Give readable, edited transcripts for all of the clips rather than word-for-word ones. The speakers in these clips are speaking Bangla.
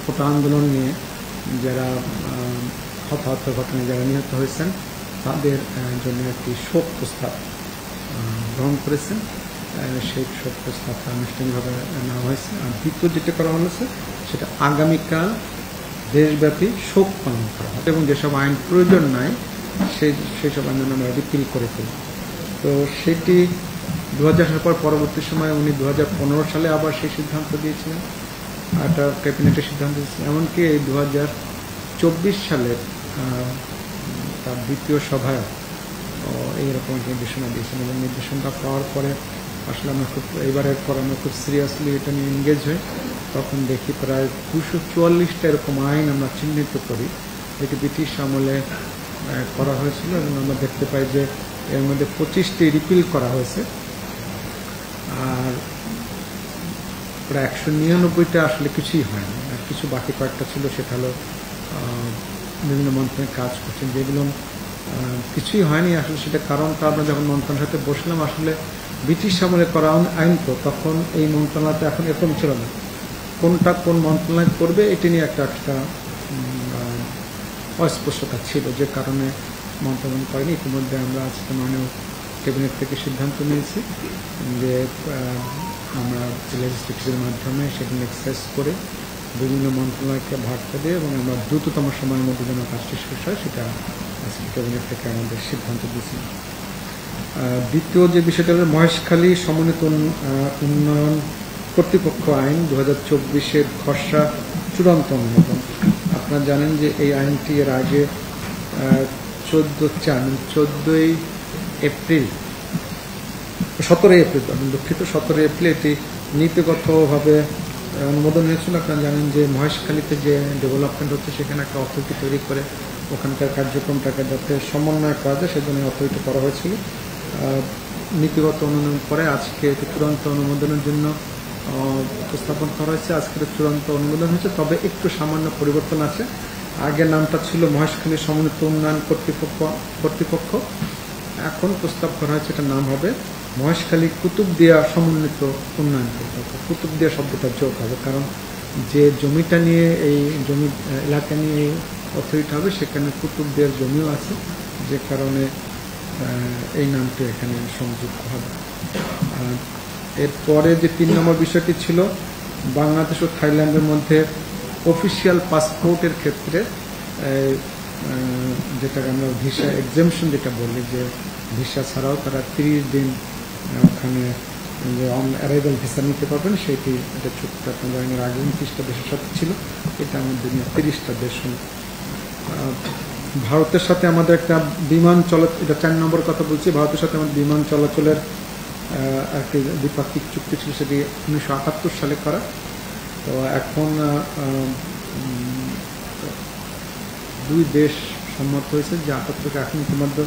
কোটা আন্দোলন নিয়ে যারা হতাহত ঘটনায় যারা নিহত হয়েছেন তাদের জন্য একটি শোক প্রস্তাব গ্রহণ করেছেন। সেই শোক প্রস্তাবটা আনুষ্ঠানিকভাবে নেওয়া হয়েছে। আর দ্বিতীয় যেটা করা হয়েছে সেটা আগামীকাল দেশব্যাপী শোক পালন করা হবে এবং যেসব আইন প্রয়োজন নাই সেই সব আইন আমরা রিপিল করে ফেলি। তো সেটি 2000 সালের পর পরবর্তী সময় উনি 2015 সালে আবার সেই সিদ্ধান্ত দিয়েছিলেন, একটা ক্যাবিনেটের সিদ্ধান্ত দিয়েছিলেন। এমনকি এই 2024 সালের তার দ্বিতীয় সভায় এইরকম একটা নির্দেশনা দিয়েছেন এবং নির্দেশনটা পাওয়ার পরে আসলে আমরা এইবারের পর আমরা খুব সিরিয়াসলি এটা নিয়ে এনগেজ হই। তখন দেখি প্রায় 244টা এরকম আইন আমরা চিহ্নিত করি যেটি ব্রিটিশ আমলে করা হয়েছিল এবং আমরা দেখতে পাই যে এর মধ্যে 25টি রিপিল করা হয়েছে আর প্রায় 199টা আসলে কিছুই হয়নি। আর কিছু বাকি কয়েকটা ছিল, সেটা হলো বিভিন্ন মন্ত্রণালয়ে কাজ করছেন যেগুলো কিছুই হয়নি। আসলে সেটা কারণটা আমরা যখন মন্ত্রণালয়ের সাথে বসলাম, আসলে ব্রিটিশ আমলে করা আইন তো তখন এই মন্ত্রণালয়টা এখন এরকম ছিল না, কোনটা কোন মন্ত্রণালয় করবে এটি নিয়ে একটা অস্পষ্টতা ছিল, যে কারণে মন্ত্রণালয় করেনি। ইতিমধ্যে আমরা আজকে মাননীয় ক্যাবিনেট থেকে সিদ্ধান্ত নিয়েছি যে আমরা লেজিসলেটিভের মাধ্যমে সেগুলো এক্সারসাইজ করে বিভিন্ন মন্ত্রণালয়কে ভাগ দিয়ে এবং আমরা দ্রুততম সময়ের মধ্যে যেন কাজটি শেষ হয় সেটা আজকে ক্যাবিনেট থেকে আমাদের সিদ্ধান্ত দিয়েছি। দ্বিতীয় যে বিষয়টা হল মহেশখালী সমন্বিত উন্নয়ন কর্তৃপক্ষ আইন 2024-এর খসড়া চূড়ান্ত অনুমোদন। আপনারা জানেন যে এই আইনটি এর আগে 17 এপ্রিল এটি নীতিগতভাবে অনুমোদন হয়েছিল। আপনারা জানেন যে মহেশখালীতে যে ডেভেলপমেন্ট হচ্ছে সেখানে একটা অথরিটি তৈরি করে ওখানকার কার্যক্রমটাকে যাতে সমন্বয় করা যায় সেজন্য অথরিটি করা হয়েছিল। নীতিগত অনুমোদন পরে আজকে এটি চূড়ান্ত অনুমোদনের জন্য উপস্থাপন করা হয়েছে। আজকের চূড়ান্ত অনুমোদন হয়েছে, তবে একটু সামান্য পরিবর্তন আছে। আগের নামটা ছিল মহেশখালী সমন্বিত উন্নয়ন কর্তৃপক্ষ, এখন প্রস্তাব করা হয়েছে এটার নাম হবে মহেশখালী কুতুবদিয়া সমন্বিত উন্নয়ন কর্তৃপক্ষ। কুতুবদিয়া শব্দটা যোগ হবে, কারণ যে জমিটা নিয়ে এই জমি এলাকা নিয়ে এই অথরিটি হবে সেখানে কুতুবদিয়ার জমিও আছে, যে কারণে এই নামটি এখানে সংযুক্ত হবে। এরপরে যে 3 নম্বর বিষয়টি ছিল বাংলাদেশ ও থাইল্যান্ডের মধ্যে অফিসিয়াল পাসপোর্টের ক্ষেত্রে যেটাকে আমরা ভিসা এক্সেমশন যেটা বলি, যে ভিসা ছাড়াও তারা 30 দিন ওখানে যে অন অ্যারাইভাল ভিসা নিতে পারবেন, সেটি এটা চুক্তি আপনার জানেন আগে 29টা দেশের সাথে ছিল, এটা আমাদের 30টা দেশ। ভারতের সাথে আমাদের একটা বিমান এটা 4 নম্বর কথা বলছি। ভারতের সাথে আমাদের বিমান চলাচলের একটি দ্বিপাক্ষিক চুক্তি ছিল, সেটি 1978 সালে করা। তো এখন 2 দেশ সম্মত হয়েছে যে 78 এখন ইতিমধ্যে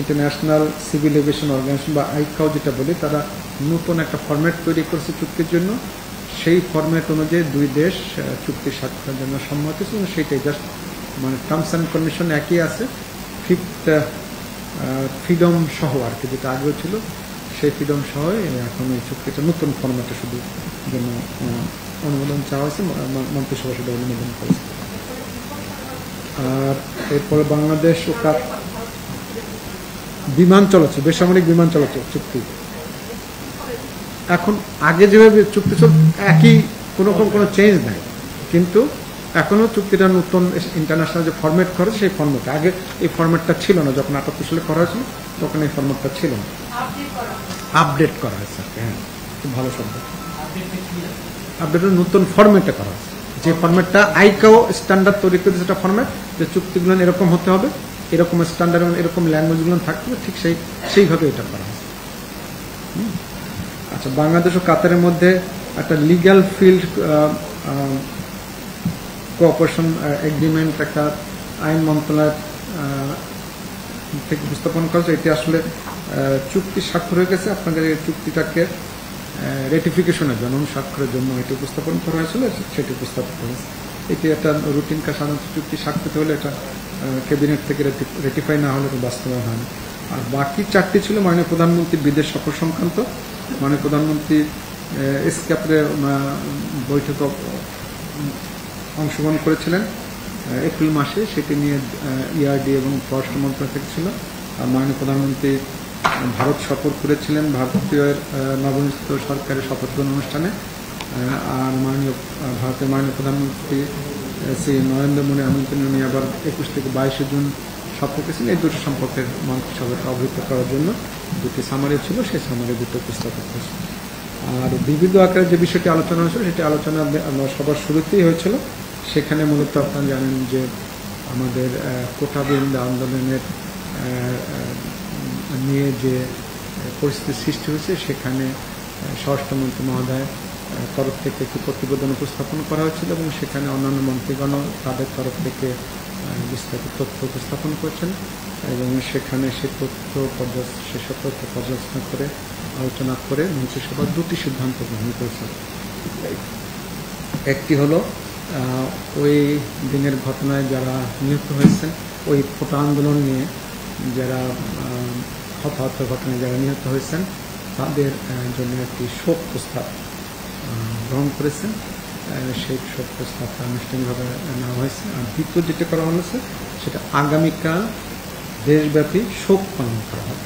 ইন্টারন্যাশনাল সিভিল এভিয়েশন অর্গানাইজেশন বা আইকাও যেটা বলি, তারা নতুন একটা ফরম্যাট তৈরি করেছে চুক্তির জন্য। সেই ফরম্যাট অনুযায়ী 2 দেশ চুক্তি স্বাক্ষরের জন্য সম্মত হয়েছে এবং সেইটাই জাস্ট মানে টার্মস অ্যান্ড কন্ডিশন একই আছে, 5th ফ্রিডম সহ আর কি, যেটা আগেও ছিল সেই ফ্রিডম সহ এখন এই চুক্তিটা নতুন ফরম্যাটে শুধু জন্য অনুমোদন চাওয়া হয়েছে, মন্ত্রিসভা সেটা অনুমোদন করেছে। আর এরপরে বাংলাদেশ ও বিমান চলাচল, বেসামরিক বিমান চলাচল চুক্তি, এখন আগে যেভাবে চুক্তি চল একই, কোনো চেঞ্জ নাই, কিন্তু এখনো চুক্তিটা নতুন ইন্টারন্যাশনাল যে ফরম্যাট করে সেই ফরম্যাট, আগে এই ফরম্যাটটা ছিল না, যখন 78 সালে করা হয়েছিল তখন এই ফরম্যাটটা ছিল না, আপডেট করা হয়েছে। হ্যাঁ, খুব ভালো শব্দ, আপডেটের নতুন ফরম্যাটে করা হয়েছে। যে ফরম্যাটটা আইকাও স্ট্যান্ডার্ড তৈরি করে সেটা ফরম্যাট, যে চুক্তিগুলো এরকম হতে হবে, এরকম স্ট্যান্ডার্ড এবং এরকম ল্যাঙ্গুয়েজগুলো থাকতে হবে, ঠিক সেইভাবে এটা করা হয়েছে। আচ্ছা, বাংলাদেশ ও কাতারের মধ্যে একটা লিগ্যাল ফিল্ড কোঅপারেশন এগ্রিমেন্ট একটা আইন মন্ত্রণালয় থেকে উপস্থাপন করা হয়েছে। এটি আসলে চুক্তি স্বাক্ষর হয়ে গেছে, আপনাদের এই চুক্তিটাকে রেটিফিকেশনের জন্য, স্বাক্ষরের জন্য এটি উপস্থাপন করা হয়েছিল, সেটি উপস্থাপন করা হয়েছে। এটি একটা রুটিন কাজ, সাধারণত চুক্তি স্বাক্ষরিত হলে এটা ক্যাবিনেট থেকে রেটিফাই না হলে বাস্তবায়ন হয় না। আর বাকি 4টি ছিল মাননীয় প্রধানমন্ত্রীর বিদেশ সফর সংক্রান্ত। মাননীয় প্রধানমন্ত্রী এসক্যাপের বৈঠক অংশগ্রহণ করেছিলেন এপ্রিল মাসে। সেটি নিয়ে ইআরডি এবং পররাষ্ট্র মন্ত্রণালয় থেকে ছিল। মাননীয় প্রধানমন্ত্রী ভারত সফর করেছিলেন ভারতীয় নবনির্বাচিত সরকারের শপথ গ্রহণ অনুষ্ঠানে। আর ভারতের মাননীয় প্রধানমন্ত্রী শ্রী নরেন্দ্র মোদী আমন্ত্রণ নিয়ে আবার 21 থেকে 22 জুন সফর করেছেন। এই দুটো সম্পর্কের মন্ত্রিসভাকে অবহিত করার জন্য দুটি সামারি ছিল, সেই সামারি দুটো উপস্থাপন করেছে। আর বিবিধ আকারে যে বিষয়টি আলোচনা হয়েছিল সেটি আলোচনা সবার শুরুতেই হয়েছিল। সেখানে মূলত আপনারা জানেন যে আমাদের কোটা বিরোধী আন্দোলনের নিয়ে যে পরিস্থিতির সৃষ্টি হয়েছে, সেখানে স্বরাষ্ট্রমন্ত্রী মহোদয় তরফ থেকে একটি প্রতিবেদন উপস্থাপন করা হয়েছিল এবং সেখানে অন্যান্য মন্ত্রীগণ তাদের তরফ থেকে বিস্তারিত তথ্য উপস্থাপন করেছেন এবং সেখানে সেসব তথ্য পর্যালোচনা করে আলোচনা করে মন্ত্রিসভা দুটি সিদ্ধান্ত গ্রহণ করেছে। একটি হলো ওই দিনের ঘটনায় যারা নিহত হয়েছেন, ওই কোটা আন্দোলন নিয়ে যারা হতাহত ঘটনায় যারা নিহত হয়েছেন তাদের জন্য একটি শোক প্রস্তাব গ্রহণ করেছেন। সেই শোক প্রস্তাবটা আনুষ্ঠানিকভাবে নেওয়া হয়েছে। আর দ্বিতীয় যেটা করা হয়েছে সেটা আগামীকাল দেশব্যাপী শোক পালন করা হবে।